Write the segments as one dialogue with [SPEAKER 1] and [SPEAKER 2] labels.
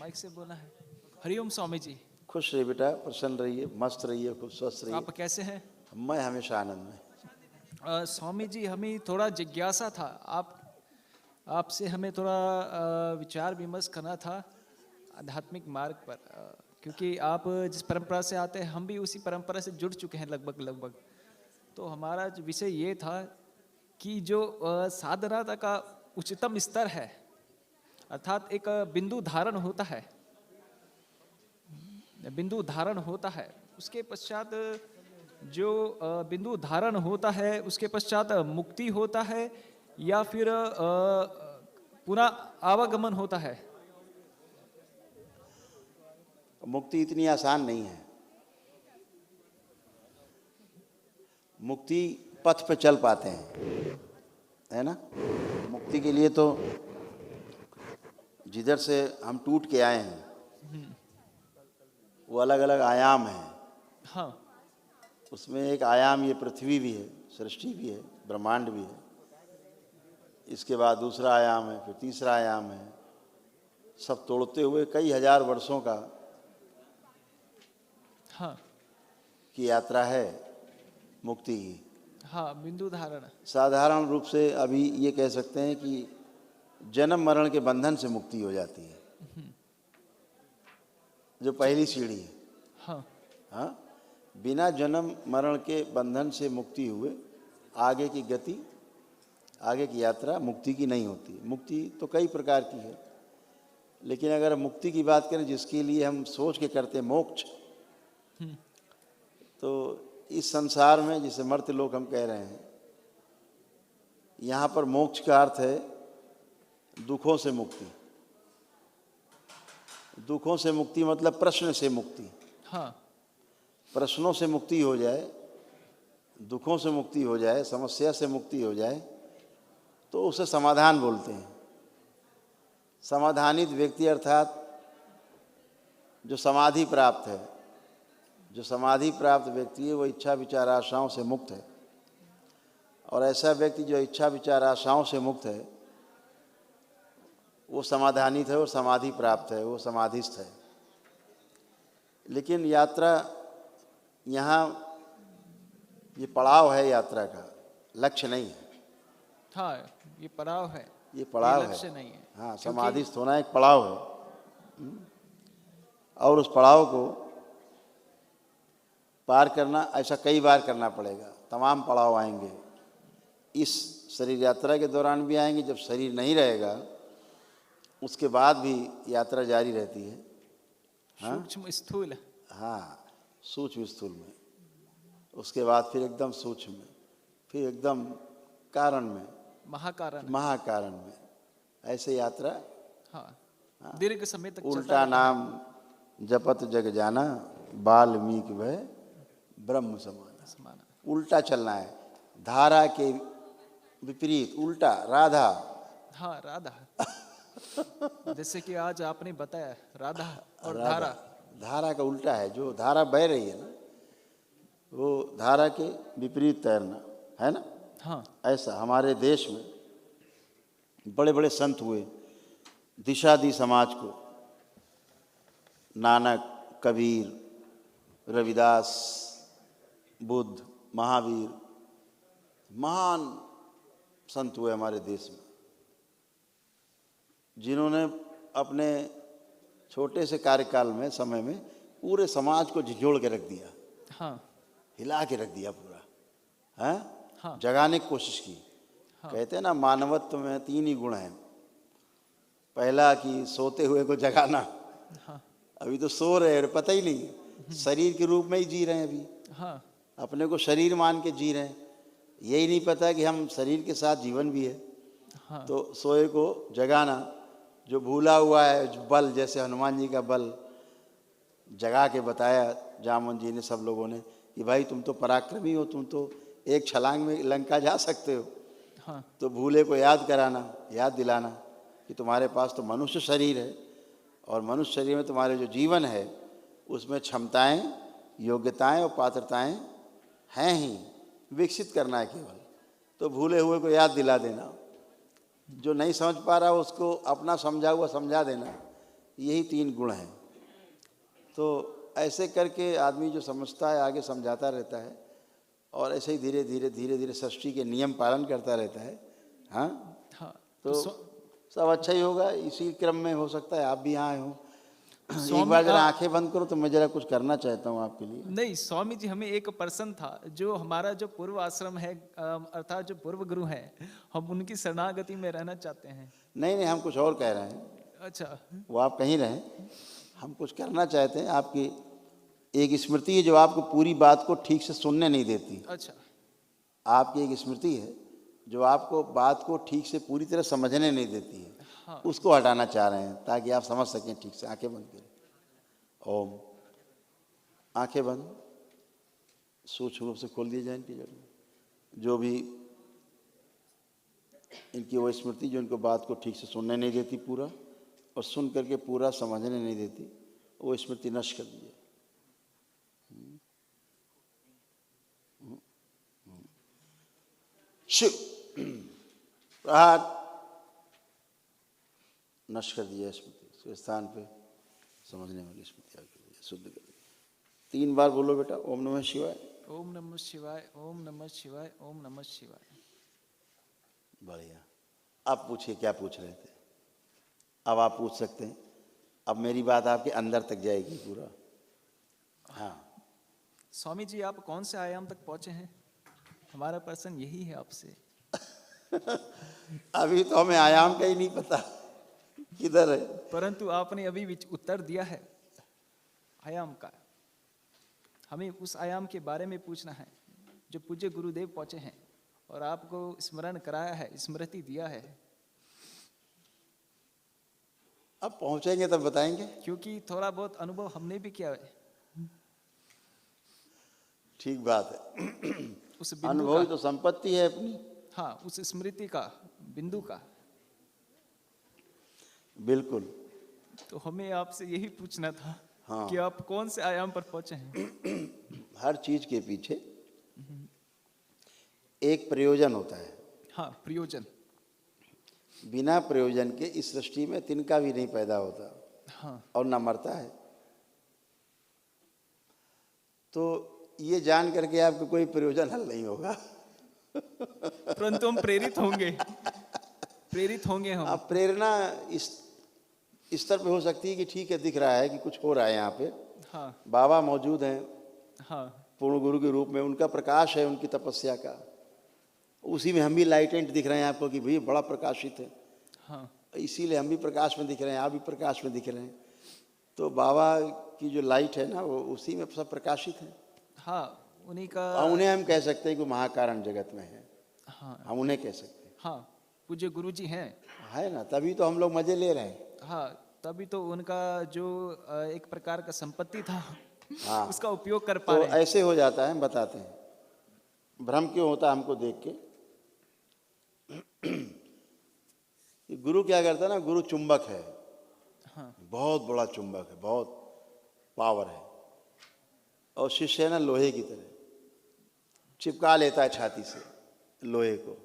[SPEAKER 1] Mic से बोला है। हरिओम स्वामी जी।
[SPEAKER 2] खुश रहिए बेटा, प्रसन्न रहिए, मस्त रहिए, खूब स्वस्थ रहिए।
[SPEAKER 1] आप कैसे हैं?
[SPEAKER 2] मैं हमेशा आनंद में।
[SPEAKER 1] स्वामी जी, हमें थोड़ा जिज्ञासा था, आपसे हमें थोड़ा विचार विमर्श करना था आध्यात्मिक मार्ग पर। क्योंकि आप जिस परंपरा से आते हैं, हम भी उसी परंपरा से जुड़ चुके हैं लगभग। तो हमारा जो विषय ये था कि जो साधना का उच्चतम स्तर है, अर्थात एक बिंदु धारण होता है, उसके पश्चात जो बिंदु धारण होता है उसके पश्चात मुक्ति होता है या फिर पुनः आवागमन होता है?
[SPEAKER 2] मुक्ति इतनी आसान नहीं है। मुक्ति पथ पे चल पाते हैं, है ना। मुक्ति के लिए तो जिधर से हम टूट के आए हैं वो अलग अलग आयाम हैं।
[SPEAKER 1] हाँ।
[SPEAKER 2] उसमें एक आयाम ये पृथ्वी भी है, सृष्टि भी है, ब्रह्मांड भी है। इसके बाद दूसरा आयाम है, फिर तीसरा आयाम है। सब तोड़ते हुए कई हजार वर्षों का
[SPEAKER 1] हाँ।
[SPEAKER 2] की यात्रा है मुक्ति की।
[SPEAKER 1] हाँ, बिंदु धारण।
[SPEAKER 2] साधारण रूप से अभी ये कह सकते हैं कि जन्म मरण के बंधन से मुक्ति हो जाती है, जो पहली सीढ़ी है।
[SPEAKER 1] हाँ।
[SPEAKER 2] हाँ, बिना जन्म मरण के बंधन से मुक्ति हुए आगे की गति, आगे की यात्रा मुक्ति की नहीं होती। मुक्ति तो कई प्रकार की है, लेकिन अगर मुक्ति की बात करें जिसके लिए हम सोच के करते हैं मोक्ष, तो इस संसार में जिसे मर्त्य लोक हम कह रहे हैं, यहाँ पर मोक्ष का अर्थ है दुखों से मुक्ति। दुखों से मुक्ति मतलब प्रश्न से मुक्ति।
[SPEAKER 1] हाँ।
[SPEAKER 2] प्रश्नों से मुक्ति हो जाए, दुखों से मुक्ति हो जाए, समस्या से मुक्ति हो जाए तो उसे समाधान बोलते हैं। समाधानित व्यक्ति अर्थात जो समाधि प्राप्त है, जो समाधि प्राप्त व्यक्ति है वो इच्छा विचार आशाओं से मुक्त है। और ऐसा व्यक्ति जो इच्छा विचार आशाओं से मुक्त है वो समाधानित है, वो समाधि प्राप्त है, वो समाधिस्थ है। लेकिन यात्रा यहाँ ये पड़ाव है, यात्रा का लक्ष्य नहीं है।
[SPEAKER 1] हाँ, ये पड़ाव है,
[SPEAKER 2] ये पड़ाव है,
[SPEAKER 1] लक्ष्य नहीं है।
[SPEAKER 2] हाँ, समाधिस्थ होना एक पड़ाव है। और उस पड़ाव को पार करना ऐसा कई बार करना पड़ेगा। तमाम पड़ाव आएंगे, इस शरीर यात्रा के दौरान भी आएंगे, जब शरीर नहीं रहेगा उसके बाद भी यात्रा जारी रहती है। हाँ?
[SPEAKER 1] सूक्ष्म स्थूल।
[SPEAKER 2] हाँ, सूक्ष्म स्थूल में, उसके बाद फिर एकदम सूक्ष्म में, फिर एकदम कारण में, महाकारण में, ऐसे यात्रा।
[SPEAKER 1] हाँ, दीर्घ समय तक
[SPEAKER 2] उल्टा नाम जपत जग जाना, वाल्मीकि भय ब्रह्म समाना। उल्टा चलना है, धारा के विपरीत, उल्टा। राधा।
[SPEAKER 1] हाँ, राधा। जैसे कि आज आपने बताया राधा और
[SPEAKER 2] राधा, धारा का उल्टा है। जो धारा बह रही है ना, वो धारा के विपरीत तैरना है ना।
[SPEAKER 1] हाँ।
[SPEAKER 2] ऐसा हमारे देश में बड़े बड़े संत हुए, दिशा दी समाज को। नानक, कबीर, रविदास, बुद्ध, महावीर, महान संत हुए हमारे देश में, जिन्होंने अपने छोटे से कार्यकाल में, समय में पूरे समाज को झिझोड़ के रख दिया।
[SPEAKER 1] हाँ।
[SPEAKER 2] हिला के रख दिया पूरा, है।
[SPEAKER 1] हाँ।
[SPEAKER 2] जगाने की कोशिश की।
[SPEAKER 1] हाँ।
[SPEAKER 2] कहते हैं ना, मानवत्व में 3 ही गुण हैं। पहला कि सोते हुए को जगाना।
[SPEAKER 1] हाँ।
[SPEAKER 2] अभी तो सो रहे हैं, पता ही नहीं, शरीर के रूप में ही जी रहे हैं अभी।
[SPEAKER 1] हाँ।
[SPEAKER 2] अपने को शरीर मान के जी रहे हैं, यही नहीं पता कि हम शरीर के साथ जीवन भी है।
[SPEAKER 1] हाँ।
[SPEAKER 2] तो सोए को जगाना, जो भूला हुआ है जो बल, जैसे हनुमान जी का बल जगा के बताया जामवंत जी ने, सब लोगों ने, कि भाई तुम तो पराक्रमी हो, तुम तो एक छलांग में लंका जा सकते हो।
[SPEAKER 1] हाँ।
[SPEAKER 2] तो भूले को याद कराना, याद दिलाना कि तुम्हारे पास तो मनुष्य शरीर है, और मनुष्य शरीर में तुम्हारे जो जीवन है उसमें क्षमताएं, योग्यताएं और पात्रताएं हैं ही, विकसित करना है केवल। तो भूले हुए को याद दिला देना, जो नहीं समझ पा रहा उसको अपना समझा हुआ समझा देना, यही 3 गुण हैं। तो ऐसे करके आदमी जो समझता है आगे समझाता रहता है और ऐसे ही धीरे धीरे सृष्टि के नियम पालन करता रहता है। हाँ,
[SPEAKER 1] हाँ।
[SPEAKER 2] तो सब अच्छा ही होगा। इसी क्रम में हो सकता है आप भी यहाँ आए हो। एक बार जरा आंखें बंद करो तो मैं जरा कुछ करना चाहता हूँ आपके लिए।
[SPEAKER 1] नहीं स्वामी जी, हमें एक पर्सन था जो हमारा जो पूर्व आश्रम है, अर्थात जो पूर्व गुरु है, हम उनकी शरणागति में रहना चाहते हैं।
[SPEAKER 2] नहीं, हम कुछ और कह रहे हैं।
[SPEAKER 1] अच्छा।
[SPEAKER 2] वो आप कहीं रहें, हम कुछ करना चाहते हैं। आपकी एक स्मृति है जो आपको पूरी बात को ठीक से सुनने नहीं देती।
[SPEAKER 1] अच्छा।
[SPEAKER 2] आपकी एक स्मृति है जो आपको बात को ठीक से पूरी तरह समझने नहीं देती है।
[SPEAKER 1] हाँ।
[SPEAKER 2] उसको हटाना चाह रहे हैं ताकि आप समझ सकें ठीक से। आंखें बंद करें। ओम। आंखें बंद, सूक्ष्म रूप से खोल दिए जाए इनकी जगह। जो भी इनकी वो स्मृति जो इनको बात को ठीक से सुनने नहीं देती पूरा, और सुन करके पूरा समझने नहीं देती, वो स्मृति नष्ट कर दीजिए। शिव प्रहार नष्ट कर दिया स्मृति। उसके स्थान पे समझने वाली स्मृति आ गई, शुद्ध कर दिया। 3 बार बोलो बेटा, ओम नमः शिवाय।
[SPEAKER 1] ओम नमः शिवाय, ओम नमः शिवाय, ओम नमः शिवाय।
[SPEAKER 2] बढ़िया। अब पूछिए क्या पूछ रहे थे। अब आप पूछ सकते हैं। अब मेरी बात आपके अंदर तक जाएगी पूरा। हाँ
[SPEAKER 1] स्वामी जी, आप कौन से आयाम तक पहुंचे हैं? हमारा प्रश्न यही है आपसे।
[SPEAKER 2] अभी तो हमें आयाम का ही नहीं पता किधर है,
[SPEAKER 1] परंतु आपने अभी उत्तर दिया है आयाम का। हमें उस आयाम के बारे में पूछना है जो पूज्य गुरुदेव पहुंचे हैं और आपको स्मरण कराया है, स्मृति दिया है।
[SPEAKER 2] अब पहुंचेंगे तब बताएंगे,
[SPEAKER 1] क्योंकि थोड़ा बहुत अनुभव हमने भी किया है।
[SPEAKER 2] ठीक बात है।
[SPEAKER 1] उस बिंदु
[SPEAKER 2] अनुभव
[SPEAKER 1] का,
[SPEAKER 2] तो संपत्ति है अपनी।
[SPEAKER 1] हाँ, उस स्मृति का, बिंदु का।
[SPEAKER 2] बिल्कुल।
[SPEAKER 1] तो हमें आपसे यही पूछना था।
[SPEAKER 2] हाँ।
[SPEAKER 1] कि आप कौन से आयाम पर पहुंचे हैं?
[SPEAKER 2] हर चीज के पीछे एक प्रयोजन होता है।
[SPEAKER 1] हाँ, प्रयोजन।
[SPEAKER 2] बिना प्रयोजन के इस सृष्टि में तिनका भी नहीं पैदा होता।
[SPEAKER 1] हाँ।
[SPEAKER 2] और ना मरता है। तो ये जान करके आपको कोई प्रयोजन हल नहीं होगा।
[SPEAKER 1] परंतु हम प्रेरित होंगे, प्रेरित होंगे हम।
[SPEAKER 2] अब प्रेरणा इस स्तर पे हो सकती है कि ठीक है, दिख रहा है कि कुछ हो रहा है यहाँ पे।
[SPEAKER 1] हाँ।
[SPEAKER 2] बाबा मौजूद हैं।
[SPEAKER 1] हाँ।
[SPEAKER 2] पूर्ण गुरु के रूप में, उनका प्रकाश है, उनकी तपस्या का। उसी में हम भी लाइटेंट दिख रहे हैं आपको कि भाई बड़ा प्रकाशित है।
[SPEAKER 1] हाँ।
[SPEAKER 2] इसीलिए हम भी प्रकाश में दिख रहे हैं, आप भी प्रकाश में दिख रहे हैं। तो बाबा की जो लाइट है ना, वो उसी में सब प्रकाशित है।
[SPEAKER 1] हाँ, उन्हीं का।
[SPEAKER 2] और उन्हें हम कह सकते हैं कि महाकारण जगत में है।
[SPEAKER 1] हाँ।
[SPEAKER 2] हम उन्हें कह सकते हैं।
[SPEAKER 1] हाँ, पूज्य गुरु जी हैं।
[SPEAKER 2] है ना, तभी तो हम लोग मजे ले रहे हैं।
[SPEAKER 1] हाँ, तभी तो उनका जो एक प्रकार का संपत्ति था,
[SPEAKER 2] हाँ,
[SPEAKER 1] उसका उपयोग कर पा
[SPEAKER 2] तो
[SPEAKER 1] रहे हैं।
[SPEAKER 2] ऐसे हो जाता है। हम बताते हैं भ्रम क्यों होता है हमको देख के। गुरु क्या करता है ना, गुरु चुंबक है।
[SPEAKER 1] हाँ।
[SPEAKER 2] बहुत बड़ा चुंबक है, बहुत पावर है। और शिष्य है ना, लोहे की तरह चिपका लेता है छाती से लोहे को।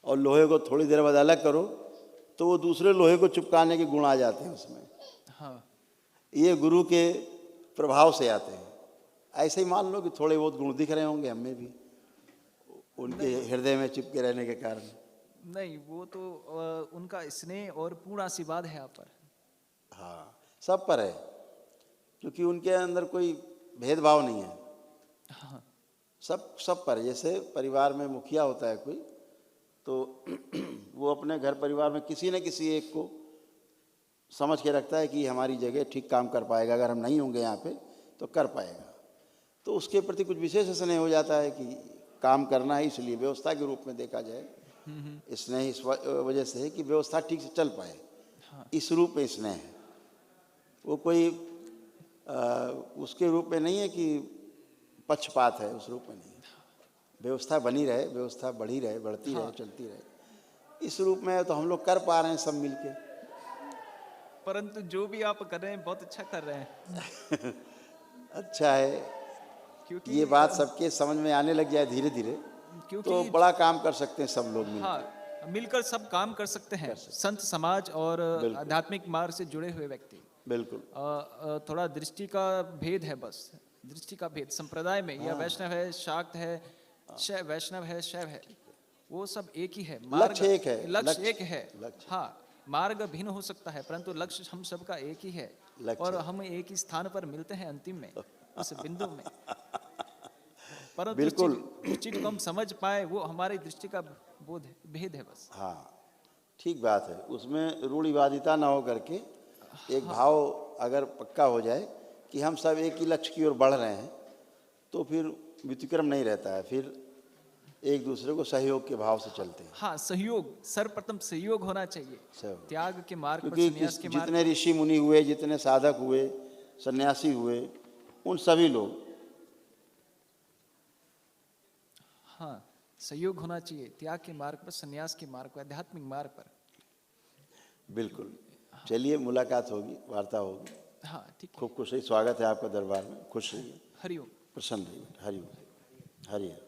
[SPEAKER 2] और लोहे को थोड़ी देर बाद अलग करो तो वो दूसरे लोहे को चिपकाने के गुण आ जाते हैं उसमें।
[SPEAKER 1] हाँ।
[SPEAKER 2] ये गुरु के प्रभाव से आते हैं। ऐसे ही मान लो कि थोड़े बहुत गुण दिख रहे होंगे हमें भी, उनके हृदय में चिपके रहने के कारण।
[SPEAKER 1] नहीं, वो तो उनका स्नेह और पूर्ण आशीर्वाद है आप पर।
[SPEAKER 2] हाँ, सब पर है, क्योंकि उनके अंदर कोई भेदभाव नहीं है।
[SPEAKER 1] हाँ।
[SPEAKER 2] सब पर। जैसे परिवार में मुखिया होता है कोई, तो वो अपने घर परिवार में किसी न किसी एक को समझ के रखता है कि हमारी जगह ठीक काम कर पाएगा, अगर हम नहीं होंगे यहाँ पे तो कर पाएगा। तो उसके प्रति कुछ विशेष स्नेह हो जाता है कि काम करना है, इसलिए व्यवस्था के रूप में देखा जाए। स्नेह इस वजह से है कि व्यवस्था ठीक से चल पाए।
[SPEAKER 1] हाँ।
[SPEAKER 2] इस रूप में स्नेह है। वो कोई उसके रूप में नहीं है कि पक्षपात है, उस रूप में नहीं है। व्यवस्था बनी रहे, व्यवस्था बढ़ी रहे, बढ़ती रहे, चलती रहे, इस रूप में तो हम लोग कर पा रहे हैं सब मिलके।
[SPEAKER 1] परंतु जो भी आप कर रहे हैं बहुत अच्छा कर रहे हैं।
[SPEAKER 2] अच्छा है,
[SPEAKER 1] क्योंकि
[SPEAKER 2] ये बात सबके समझ में आने लग जाए धीरे धीरे,
[SPEAKER 1] क्योंकि
[SPEAKER 2] तो बड़ा काम कर सकते हैं सब लोग मिलकर।
[SPEAKER 1] हाँ, मिलकर सब काम कर सकते हैं, संत समाज और आध्यात्मिक मार्ग से जुड़े हुए व्यक्ति।
[SPEAKER 2] बिल्कुल।
[SPEAKER 1] थोड़ा दृष्टि का भेद है, बस दृष्टि का भेद संप्रदाय में, या वैष्णव है, शाक्त है, वैष्णव है, शैव है, वो सब एक ही है।
[SPEAKER 2] लक्ष्य एक है,
[SPEAKER 1] लक्ष्य एक है।
[SPEAKER 2] लक्ष्य।
[SPEAKER 1] हाँ, मार्ग भिन्न हो सकता है परंतु लक्ष्य हम सबका एक ही है,
[SPEAKER 2] लक्ष्य।
[SPEAKER 1] और हम एक ही स्थान पर मिलते हैं अंतिम में, उस बिंदु में। परंतु
[SPEAKER 2] बिल्कुल।
[SPEAKER 1] उस चीज को हम समझ पाए, वो हमारी दृष्टि का बोध है, भेद है बस।
[SPEAKER 2] हाँ, ठीक बात है। उसमें रूढ़िवादिता ना हो करके एक भाव अगर पक्का हो जाए कि हम सब एक ही लक्ष्य की ओर बढ़ रहे हैं, तो फिर व्यतिक्रम नहीं रहता है, फिर एक दूसरे को सहयोग के भाव से चलते हैं।
[SPEAKER 1] हाँ, सहयोग, सर्वप्रथम सहयोग होना चाहिए,
[SPEAKER 2] सहयोग।
[SPEAKER 1] त्याग के मार्ग पर,
[SPEAKER 2] क्योंकि
[SPEAKER 1] संन्यास के मार्ग
[SPEAKER 2] जितने ऋषि मुनि हुए, जितने साधक हुए, सन्यासी हुए, उन सभी लोग,
[SPEAKER 1] हाँ, सहयोग होना चाहिए, त्याग के मार्ग पर, संन्यास के मार्ग पर, आध्यात्मिक मार्ग पर।
[SPEAKER 2] बिल्कुल। चलिए, मुलाकात होगी, वार्ता होगी।
[SPEAKER 1] हाँ, ठीक है।
[SPEAKER 2] खूब खुश रहिए, स्वागत है आपका दरबार में, खुश रहिए,
[SPEAKER 1] हरिओम।
[SPEAKER 2] प्रसन्न रहिए। हरिओम, हरिओम।